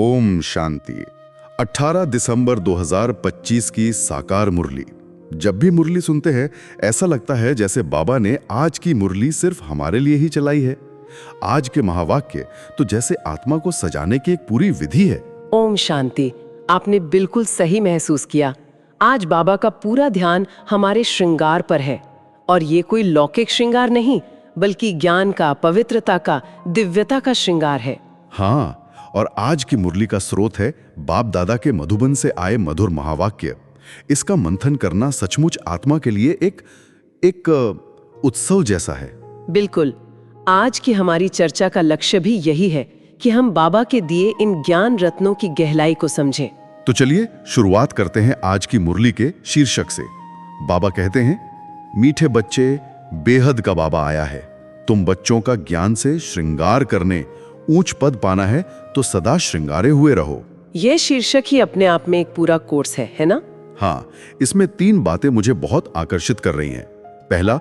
ओम शांति। 18 दिसंबर 2025 की साकार मुरली। जब भी मुरली सुनते हैं ऐसा लगता है जैसे बाबा ने आज की मुरली सिर्फ हमारे लिए ही चलाई है। आज के महावाक्य तो जैसे आत्मा को सजाने की एक पूरी विधि है। ओम शांति। आपने बिल्कुल सही महसूस किया। आज बाबा का पूरा ध्यान हमारे श्रृंगार पर है, और ये कोई लौकिक श्रृंगार नहीं बल्कि ज्ञान का, पवित्रता का, दिव्यता का श्रृंगार है। हाँ, और आज की मुरली का स्रोत है बाप दादा के मधुबन से आए मधुर महावाक्य। इसका मंथन करना सचमुच आत्मा के लिए एक उत्सव जैसा है। बिल्कुल। आज की हमारी चर्चा का लक्ष्य भी यही है कि हम बाबा के दिए इन ज्ञान रत्नों की गहराई को समझें। तो चलिए शुरुआत करते हैं आज की मुरली के शीर्षक से। बाबा कहते हैं, मीठे बच्चे, बेहद का बाबा आया है। तुम बच्चों का ज्ञान से श्रृंगार करने, ऊंच पद पाना है तो सदा श्रृंगारे हुए रहो। यह शीर्षक ही अपने आप में एक पूरा कोर्स है ना? हाँ, इसमें 3 बातें मुझे बहुत आकर्षित कर रही हैं। पहला,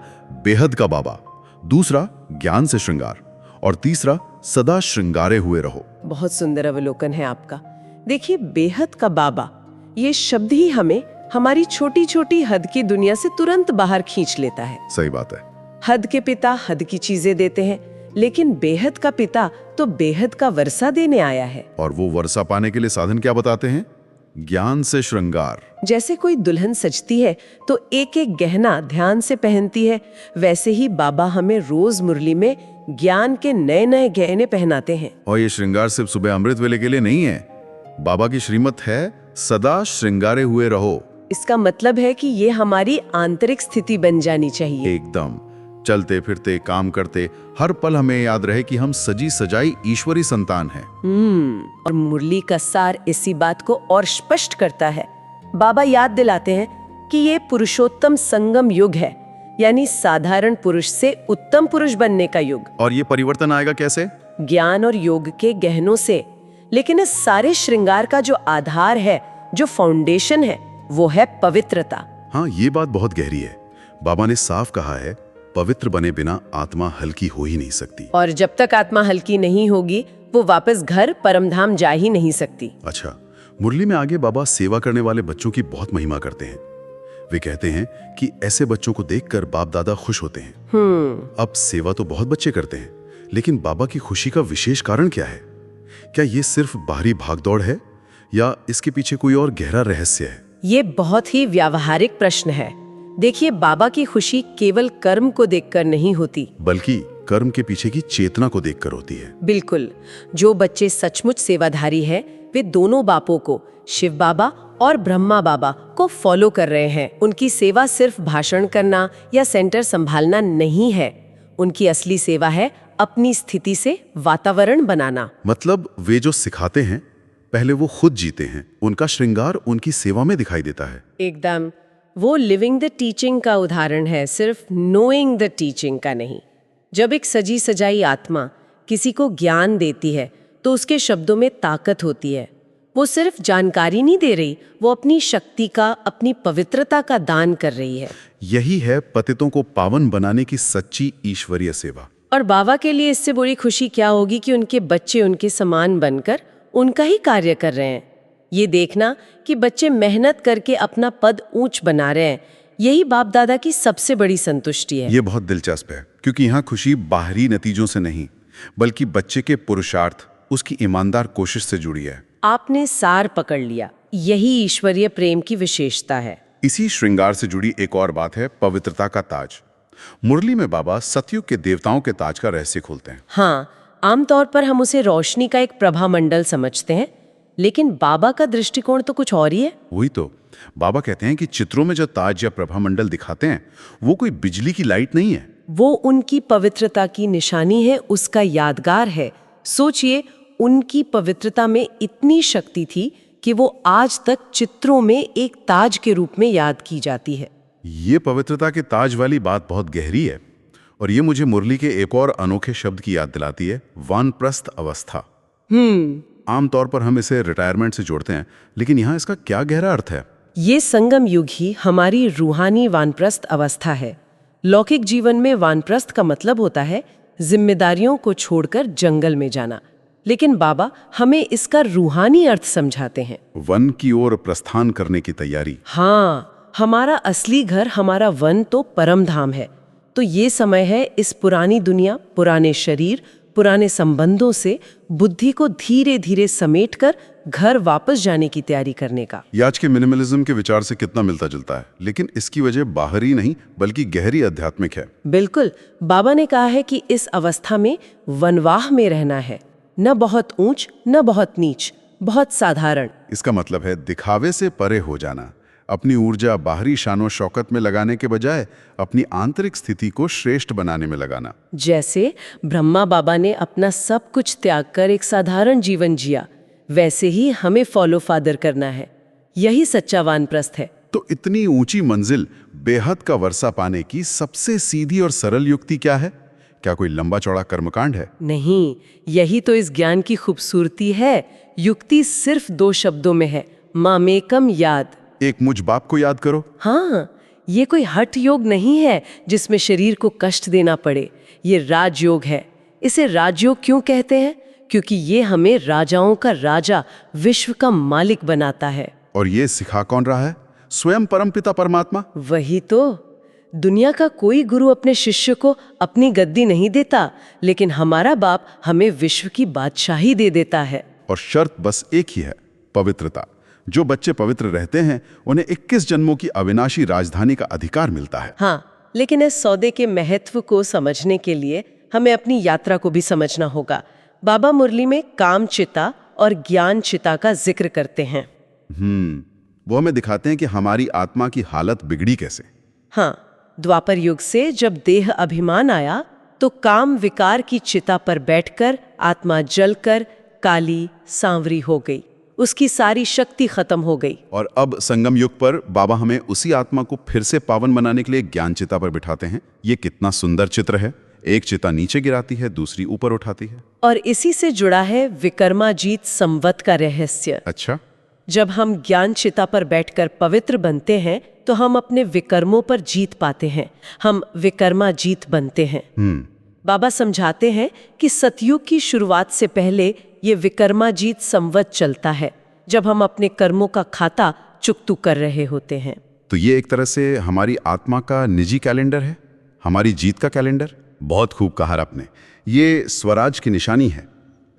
बेहद का बाबा। दूसरा, ज्ञान से श्रृंगार। और तीसरा, सदा श्रृंगारे हुए रहो। बहुत सुंदर अवलोकन है आपका। देखिए, बेहद का बाबा, ये शब्द ही हमें हमारी छोटी छोटी हद की दुनिया से तुरंत बाहर खींच लेता है। सही बात है। हद के पिता हद की चीजें देते हैं, लेकिन बेहद का पिता तो बेहद का वर्षा देने आया है। और वो वर्षा पाने के लिए साधन क्या बताते हैं? ज्ञान से श्रृंगार। जैसे कोई दुल्हन सजती है तो एक एक गहना ध्यान से पहनती है, वैसे ही बाबा हमें रोज मुरली में ज्ञान के नए नए गहने पहनाते हैं। और ये श्रृंगार सिर्फ सुबह अमृत वेले के लिए नहीं है। बाबा की श्रीमत है, सदा श्रृंगारे हुए रहो। इसका मतलब है कि ये हमारी आंतरिक स्थिति बन जानी चाहिए। एकदम। चलते फिरते, काम करते, हर पल हमें याद रहे कि हम सजी सजाई ईश्वरी संतान हैं। और मुरली का सार इसी बात को और स्पष्ट करता है। बाबा याद दिलाते हैं कि ये पुरुषोत्तम संगम युग है, यानी साधारण पुरुष से उत्तम पुरुष बनने का युग। और ये परिवर्तन आएगा कैसे? ज्ञान और योग के गहनों से। लेकिन इस सारे श्रृंगार का जो आधार है, जो फाउंडेशन है, वो है पवित्रता। हाँ, ये बात बहुत गहरी है। बाबा ने साफ कहा है, पवित्र बने बिना आत्मा हल्की हो ही नहीं सकती। और जब तक आत्मा हल्की नहीं होगी, वो वापस घर परमधाम जा ही नहीं सकती। अच्छा, मुरली में आगे बाबा सेवा करने वाले बच्चों की बहुत महिमा करते हैं। वे कहते हैं कि ऐसे बच्चों को देखकर बाप दादा खुश होते हैं। अब सेवा तो बहुत बच्चे करते हैं, लेकिन बाबा की खुशी का विशेष कारण क्या है? क्या ये सिर्फ बाहरी भागदौड़ है या इसके पीछे कोई और गहरा रहस्य है? ये बहुत ही व्यावहारिक प्रश्न है। देखिए, बाबा की खुशी केवल कर्म को देखकर नहीं होती, बल्कि कर्म के पीछे की चेतना को देखकर होती है। बिल्कुल। जो बच्चे सचमुच सेवाधारी हैं, वे दोनों बापों को, शिव बाबा और ब्रह्मा बाबा को फॉलो कर रहे हैं। उनकी सेवा सिर्फ भाषण करना या सेंटर संभालना नहीं है। उनकी असली सेवा है अपनी स्थिति से वातावरण बनाना। मतलब वे जो सिखाते हैं, पहले वो खुद जीते हैं। उनका श्रृंगार उनकी सेवा में दिखाई देता है। एकदम। वो लिविंग द टीचिंग का उदाहरण है, सिर्फ नोइंग द टीचिंग का नहीं। जब एक सजी सजाई आत्मा किसी को ज्ञान देती है तो उसके शब्दों में ताकत होती है। वो सिर्फ जानकारी नहीं दे रही, वो अपनी शक्ति का, अपनी पवित्रता का दान कर रही है। यही है पतितों को पावन बनाने की सच्ची ईश्वरीय सेवा। और बाबा के लिए इससे बड़ी खुशी क्या होगी कि उनके बच्चे उनके समान बनकर उनका ही कार्य कर रहे हैं। ये देखना कि बच्चे मेहनत करके अपना पद ऊंच बना रहे हैं, यही बाप दादा की सबसे बड़ी संतुष्टि है। ये बहुत दिलचस्प है, क्योंकि यहाँ खुशी बाहरी नतीजों से नहीं, बल्कि बच्चे के पुरुषार्थ, उसकी ईमानदार कोशिश से जुड़ी है। आपने सार पकड़ लिया। यही ईश्वरीय प्रेम की विशेषता है। इसी श्रृंगार से जुड़ी एक और बात है पवित्रता का ताज। मुरली में बाबा सतयुग के देवताओं के ताज का रहस्य खोलते हैं। हाँ, आमतौर पर हम उसे रोशनी का एक प्रभा मंडल समझते हैं, लेकिन बाबा का दृष्टिकोण तो कुछ और ही है। वही तो, बाबा कहते हैं कि चित्रों में जो ताज या प्रभा मंडल दिखाते हैं, वो कोई बिजली की लाइट नहीं है। वो उनकी पवित्रता की निशानी है, उसका यादगार है। सोचिए, उनकी पवित्रता में इतनी शक्ति थी कि वो आज तक चित्रों में एक ताज के रूप में याद की जाती है। ये पवित्रता के ताज वाली बात बहुत गहरी है, और ये मुझे मुरली के एक और अनोखे शब्द की याद दिलाती है, वानप्रस्थ अवस्था। आमतौर पर हम इसे रिटायरमेंट से जोड़ते हैं, लेकिन यहाँ इसका क्या गहरा अर्थ है? ये संगम युग ही हमारी रूहानी वानप्रस्थ अवस्था है। लौकिक जीवन में वानप्रस्थ का मतलब होता है जिम्मेदारियों को छोड़कर जंगल में जाना। लेकिन बाबा हमें इसका रूहानी अर्थ समझाते हैं। वन की ओर प्रस्थान करने की तैयारी। हाँ, हमारा असली घर, हमारा वन तो परम धाम है। तो ये समय है इस पुरानी दुनिया, पुराने शरीर, पुराने संबंधों से बुद्धि को धीरे धीरे समेटकर घर वापस जाने की तैयारी करने का। ये आज के मिनिमलिज्म के विचार से कितना मिलता जुलता है, लेकिन इसकी वजह बाहरी नहीं बल्कि गहरी आध्यात्मिक है। बिल्कुल, बाबा ने कहा है कि इस अवस्था में वनवाह में रहना है, न बहुत ऊंच न बहुत नीच, बहुत साधारण। इसका मतलब है दिखावे से परे हो जाना, अपनी ऊर्जा बाहरी शानो शौकत में लगाने के बजाय अपनी आंतरिक स्थिति को श्रेष्ठ बनाने में लगाना। जैसे ब्रह्मा बाबा ने अपना सब कुछ त्याग कर एक साधारण जीवन जिया, वैसे ही हमें फॉलो फादर करना है। यही सच्चा वानप्रस्थ है। तो इतनी ऊंची मंजिल, बेहद का वर्षा पाने की सबसे सीधी और सरल युक्ति क्या है? क्या कोई लंबा चौड़ा कर्मकांड है? नहीं, यही तो इस ज्ञान की खूबसूरती है। युक्ति सिर्फ 2 शब्दों में है, मामेकम याद। एक मुझ बाप को याद करो। हाँ, ये कोई हठ योग नहीं है जिसमें शरीर को कष्ट देना पड़े। ये राजयोग है। इसे राजयोग क्यों कहते हैं? क्योंकि ये हमें राजाओं का राजा, विश्व का मालिक बनाता है। और ये सिखा कौन रहा है? स्वयं परमपिता परमात्मा। वही तो। दुनिया का कोई गुरु अपने शिष्य को अपनी गद्दी नहीं देता, लेकिन हमारा बाप हमें विश्व की बादशाही दे देता है। और शर्त बस एक ही है, पवित्रता। जो बच्चे पवित्र रहते हैं उन्हें 21 जन्मों की अविनाशी राजधानी का अधिकार मिलता है। हाँ, लेकिन इस सौदे के महत्व को समझने के लिए हमें अपनी यात्रा को भी समझना होगा। बाबा मुरली में काम चिता और ज्ञान चिता का जिक्र करते हैं। वो हमें दिखाते हैं कि हमारी आत्मा की हालत बिगड़ी कैसे। हाँ, द्वापर युग से जब देह अभिमान आया तो काम विकार की चिता पर बैठकर आत्मा जलकर काली सांवरी हो गई, उसकी सारी शक्ति खत्म हो गई। और अब संगम युग पर बाबा हमें उसी आत्मा को फिर से पावन बनाने के लिए ज्ञान चिता पर बिठाते हैं। ये कितना सुंदर चित्र है। एक चिता नीचे गिराती है, दूसरी ऊपर उठाती है। और इसी से जुड़ा है विकर्माजीत संवत का रहस्य। अच्छा, जब हम ज्ञान चिता पर बैठकर पवित्र बनते हैं तो हम अपने विकर्मों पर जीत पाते हैं। हम विकर्माजीत बनते हैं। बाबा समझाते हैं कि सतयुग की शुरुआत से पहले ये विकर्माजीत संवत चलता है, जब हम अपने कर्मों का खाता चुकतू कर रहे होते हैं। तो ये एक तरह से हमारी आत्मा का निजी कैलेंडर है, हमारी जीत का कैलेंडर। बहुत खूब कहा आपने। ये स्वराज की निशानी है,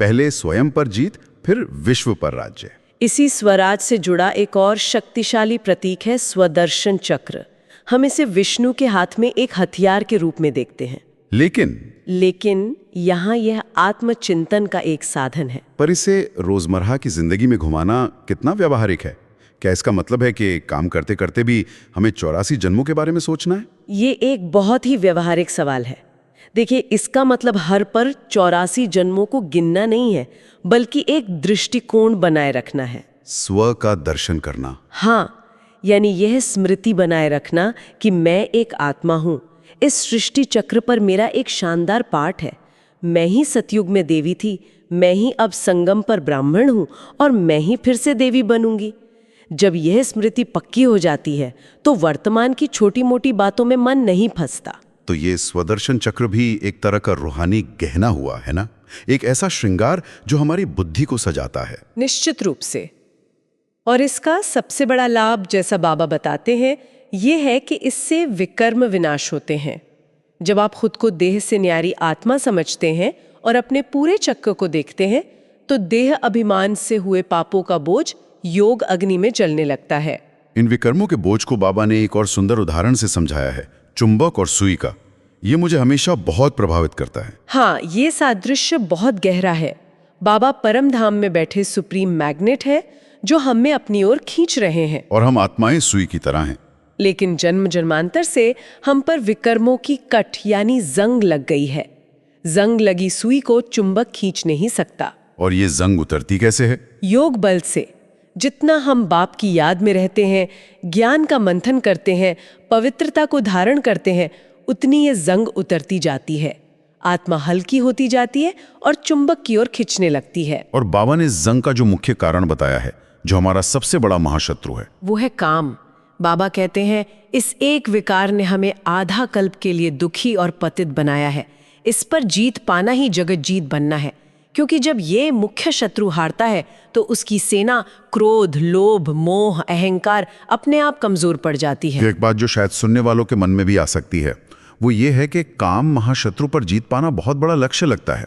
पहले स्वयं पर जीत, फिर विश्व पर राज्य। इसी स्वराज से जुड़ा एक और शक्तिशाली प्रतीक है स्वदर्शन चक्र। हम इसे विष्णु के हाथ में एक हथियार के रूप में देखते हैं। लेकिन यहाँ यह आत्मचिंतन का एक साधन है। पर इसे रोजमर्रा की जिंदगी में घुमाना कितना व्यावहारिक है? क्या इसका मतलब है कि काम करते करते भी हमें 84 जन्मों के बारे में सोचना है? ये एक बहुत ही व्यवहारिक सवाल है। देखिए, इसका मतलब हर पर 84 जन्मों को गिनना नहीं है, बल्कि एक दृष्टिकोण बनाए रखना है। स्व का दर्शन करना। हाँ, यानी यह स्मृति बनाए रखना कि मैं एक आत्मा हूँ। इस सृष्टि चक्र पर मेरा एक शानदार पाठ है। मैं ही सतयुग में देवी थी, मैं ही अब संगम पर ब्राह्मण हूँ और मैं ही फिर से देवी बनूंगी। जब यह स्मृति पक्की हो जाती है तो वर्तमान की छोटी मोटी बातों में मन नहीं फंसता। तो ये स्वदर्शन चक्र भी एक तरह का रूहानी गहना हुआ है ना, एक ऐसा श्रृंगार जो हमारी बुद्धि को सजाता है। निश्चित रूप से। और इसका सबसे बड़ा लाभ, जैसा बाबा बताते हैं, ये है कि इससे विकर्म विनाश होते हैं। जब आप खुद को देह से न्यारी आत्मा समझते हैं और अपने पूरे चक्र को देखते हैं तो देह अभिमान से हुए पापों का बोझ योग अग्नि में जलने लगता है। इन विकर्मों के बोझ को बाबा ने एक और सुंदर उदाहरण से समझाया है, चुंबक और सुई का। ये मुझे हमेशा बहुत प्रभावित करता है। हाँ, ये सादृश्य बहुत गहरा है। बाबा परम धाम में बैठे सुप्रीम मैग्नेट है जो हमें अपनी ओर खींच रहे हैं, और हम आत्माएं सुई की तरह हैं। लेकिन जन्म जन्मांतर से हम पर विकर्मों की कट यानी जंग लग गई है। जंग लगी सुई को चुंबक खींच नहीं सकता। और ये जंग उतरती कैसे है? योग बल से। जितना हम बाप की याद में रहते हैं, ज्ञान का मंथन करते हैं, पवित्रता को धारण करते हैं, उतनी ये जंग उतरती जाती है। आत्मा हल्की होती जाती है और चुंबक की ओर खींचने लगती है। और बाबा ने जंग का जो मुख्य कारण बताया है, जो हमारा सबसे बड़ा महाशत्रु है, वो है काम। बाबा कहते हैं, इस एक विकार ने हमें आधा कल्प के लिए दुखी और पतित बनाया है। इस पर जीत पाना ही जगत जीत बनना है। क्योंकि जब ये मुख्य शत्रु हारता है तो उसकी सेना क्रोध, लोभ, मोह, अहंकार अपने आप कमजोर पड़ जाती है। एक बात जो शायद सुनने वालों के मन में भी आ सकती है वो ये है कि काम महाशत्रु पर जीत पाना बहुत बड़ा लक्ष्य लगता है।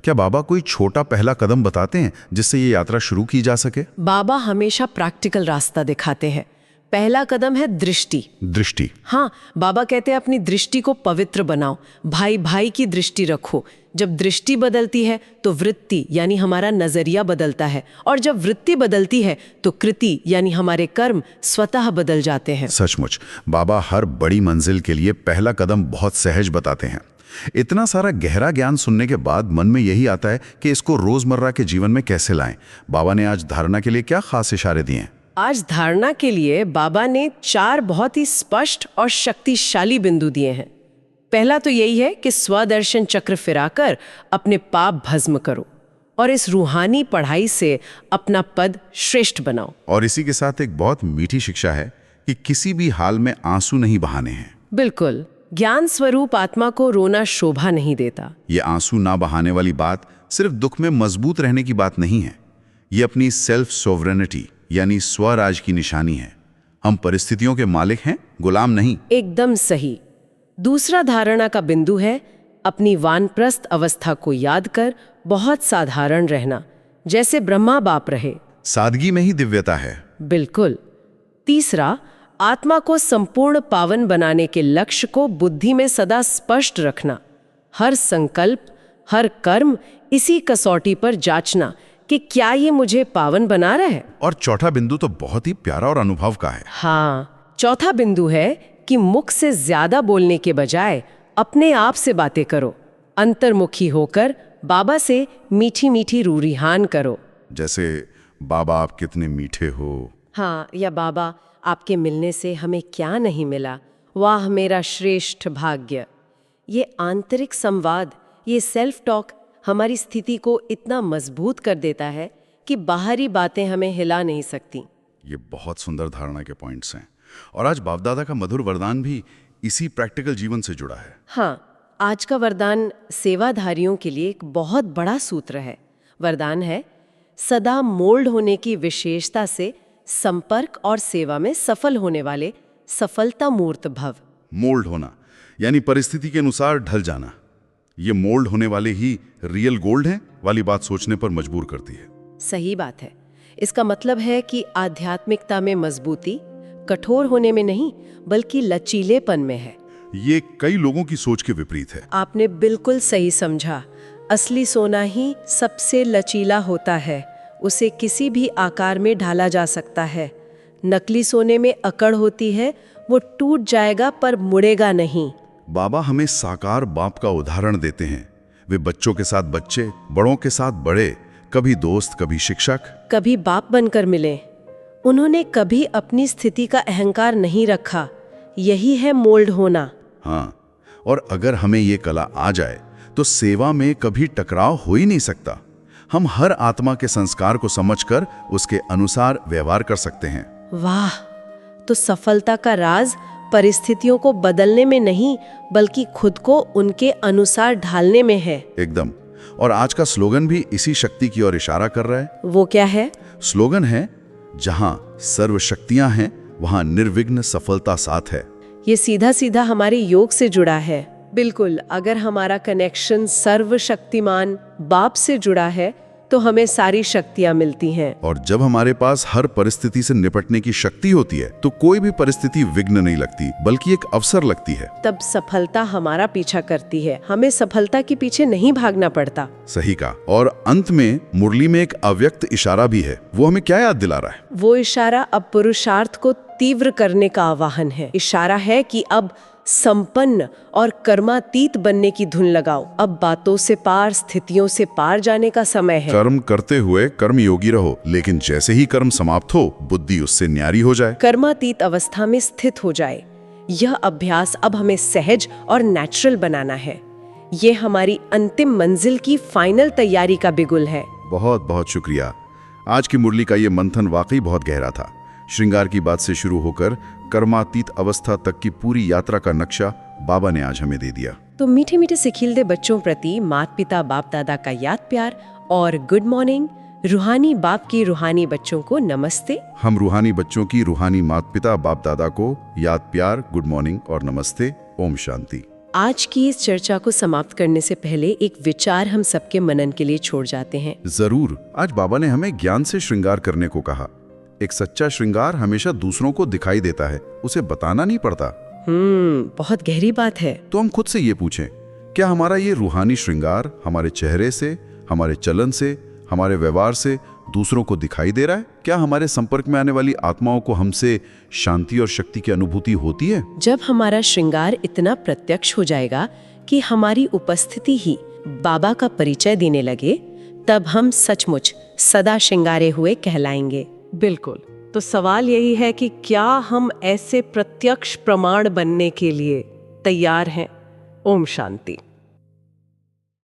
क्या बाबा कोई छोटा पहला कदम बताते हैं जिससे ये यात्रा शुरू की जा सके? बाबा हमेशा प्रैक्टिकल रास्ता दिखाते हैं। पहला कदम है दृष्टि। दृष्टि? हाँ, बाबा कहते हैं अपनी दृष्टि को पवित्र बनाओ, भाई भाई की दृष्टि रखो। जब दृष्टि बदलती है तो वृत्ति यानी हमारा नजरिया बदलता है, और जब वृत्ति बदलती है तो कृति यानी हमारे कर्म स्वतः बदल जाते हैं। सचमुच बाबा हर बड़ी मंजिल के लिए पहला कदम बहुत सहज बताते हैं। इतना सारा गहरा ज्ञान सुनने के बाद मन में यही आता है कि इसको रोजमर्रा के जीवन में कैसे लाएं। बाबा ने आज धारणा के लिए क्या खास इशारे दिए हैं? आज धारणा के लिए बाबा ने 4 बहुत ही स्पष्ट और शक्तिशाली बिंदु दिए हैं। पहला तो यही है कि स्वदर्शन चक्र फिराकर अपने पाप भस्म करो और इस रूहानी पढ़ाई से अपना पद श्रेष्ठ बनाओ। और इसी के साथ एक बहुत मीठी शिक्षा है कि किसी भी हाल में आंसू नहीं बहाने हैं। बिल्कुल, ज्ञान स्वरूप आत्मा को रोना शोभा नहीं देता। ये आंसू ना बहाने वाली बात सिर्फ दुख में मजबूत रहने की बात नहीं है, ये अपनी सेल्फ सोवरेनिटी यानी स्वराज की निशानी है। हम परिस्थितियों के मालिक हैं, गुलाम नहीं। एकदम सही। दूसरा धारणा का बिंदु है अपनी वानप्रस्थ अवस्था को याद कर बहुत साधारण रहना, जैसे ब्रह्मा बाप रहे। सादगी में ही दिव्यता है। बिल्कुल। तीसरा, आत्मा को संपूर्ण पावन बनाने के लक्ष्य को बुद्धि में सदा स्पष्ट रखना। हर संकल्प, हर कर्म इसी कसौटी पर जांचना कि क्या ये मुझे पावन बना रहा है। और चौथा बिंदु तो बहुत ही प्यारा और अनुभव का है। हाँ, चौथा बिंदु है कि मुख से ज्यादा बोलने के बजाय अपने आप से बातें करो। अंतर्मुखी होकर बाबा से मीठी मीठी रूरिहान करो, जैसे बाबा आप कितने मीठे हो। हाँ, या बाबा आपके मिलने से हमें क्या नहीं मिला, वाह मेरा श्रेष्ठ भाग्य। ये आंतरिक संवाद, ये सेल्फ टॉक हमारी स्थिति को इतना मजबूत कर देता है कि बाहरी बातें हमें हिला नहीं सकती। ये बहुत सुंदर धारणा के पॉइंट्स हैं। और आज बाप दादा का मधुर वरदान भी इसी प्रैक्टिकल जीवन से जुड़ा है। हाँ, आज का वरदान सेवाधारियों के लिए एक बहुत बड़ा सूत्र है। वरदान है, सदा मोल्ड होने की विशेषता से संपर्क और सेवा में सफल होने वाले सफलता मूर्त भव। मोल्ड होना यानी परिस्थिति के अनुसार ढल जाना। ये मोल्ड होने वाले ही रियल गोल्ड हैं वाली बात सोचने पर मजबूर करती है। सही बात है। इसका मतलब है कि आध्यात्मिकता में मजबूती कठोर होने में नहीं बल्कि लचीलेपन में है। ये कई लोगों की सोच के विपरीत है। आपने बिल्कुल सही समझा। असली सोना ही सबसे लचीला होता है, उसे किसी भी आकार में ढाला जा सकता है। नकली सोने में अकड़ होती है, वो टूट जाएगा पर मुड़ेगा नहीं। बाबा हमें साकार बाप का उदाहरण देते हैं। वे बच्चों के साथ बच्चे, बड़ों के साथ बड़े, कभी दोस्त, कभी शिक्षक, कभी बाप बनकर मिले। उन्होंने कभी अपनी स्थिति का अहंकार नहीं रखा। यही है मोल्ड होना। हाँ, और अगर हमें ये कला आ जाए तो सेवा में कभी टकराव हो ही नहीं सकता। हम हर आत्मा के संस्कार को समझकर उसके अनुसार व्यवहार कर सकते हैं। वाह, तो सफलता का राज परिस्थितियों को बदलने में नहीं बल्कि खुद को उनके अनुसार ढालने में है। एकदम। और आज का स्लोगन भी इसी शक्ति की ओर इशारा कर रहा है। वो क्या है? स्लोगन है, जहां सर्व शक्तियां हैं वहां निर्विघ्न सफलता साथ है। ये सीधा सीधा हमारे योग से जुड़ा है। बिल्कुल, अगर हमारा कनेक्शन सर्वशक्तिमान बाप से जुड़ा है तो हमें सारी शक्तियां मिलती हैं। और जब हमारे पास हर परिस्थिति से निपटने की शक्ति होती है तो कोई भी परिस्थिति विघ्न नहीं लगती बल्कि एक अवसर लगती है। तब सफलता हमारा पीछा करती है, हमें सफलता के पीछे नहीं भागना पड़ता। सही कहा। और अंत में मुरली में एक अव्यक्त इशारा भी है। वो हमें क्या याद दिला रहा है? वो इशारा अब पुरुषार्थ को तीव्र करने का आह्वान है। इशारा है कि अब संपन्न और कर्मातीत बनने की धुन लगाओ। अब बातों से पार, स्थितियों से पार जाने का समय है। कर्म करते हुए कर्मयोगी रहो, लेकिन जैसे ही कर्म समाप्त हो बुद्धि उससे न्यारी हो जाए, कर्मातीत अवस्था में स्थित हो जाए। यह अभ्यास अब हमें सहज और नेचुरल बनाना है। ये हमारी अंतिम मंजिल की फाइनल तैयारी का बिगुल है। बहुत बहुत शुक्रिया। आज की मुरली का ये मंथन वाकई बहुत गहरा था। श्रृंगार की बात से शुरू होकर कर्मातीत अवस्था तक की पूरी यात्रा का नक्शा बाबा ने आज हमें दे दिया। तो मीठे मीठे सिखिलदे बच्चों प्रति माता पिता बाप दादा का याद प्यार और गुड मॉर्निंग, रूहानी बाप की रूहानी बच्चों को नमस्ते। हम रूहानी बच्चों की रूहानी माता पिता बाप दादा को याद प्यार, गुड मॉर्निंग और नमस्ते। ओम शांति। आज की इस चर्चा को समाप्त करने से पहले एक विचार हम सबके मनन के लिए छोड़ जाते हैं। जरूर। आज बाबा ने हमें ज्ञान से श्रृंगार करने को कहा। एक सच्चा श्रृंगार हमेशा दूसरों को दिखाई देता है, उसे बताना नहीं पड़ता। बहुत गहरी बात है। तो हम खुद से ये पूछें, क्या हमारा ये रूहानी श्रृंगार हमारे चेहरे से, हमारे चलन से, हमारे व्यवहार से दूसरों को दिखाई दे रहा है? क्या हमारे संपर्क में आने वाली आत्माओं को हमसे शांति और शक्ति की अनुभूति होती है? जब हमारा श्रृंगार इतना प्रत्यक्ष हो जाएगा कि हमारी उपस्थिति ही बाबा का परिचय देने लगे, तब हम सचमुच सदा श्रृंगारे हुए कहलाएंगे। बिल्कुल। तो सवाल यही है कि क्या हम ऐसे प्रत्यक्ष प्रमाण बनने के लिए तैयार हैं? ओम शांति।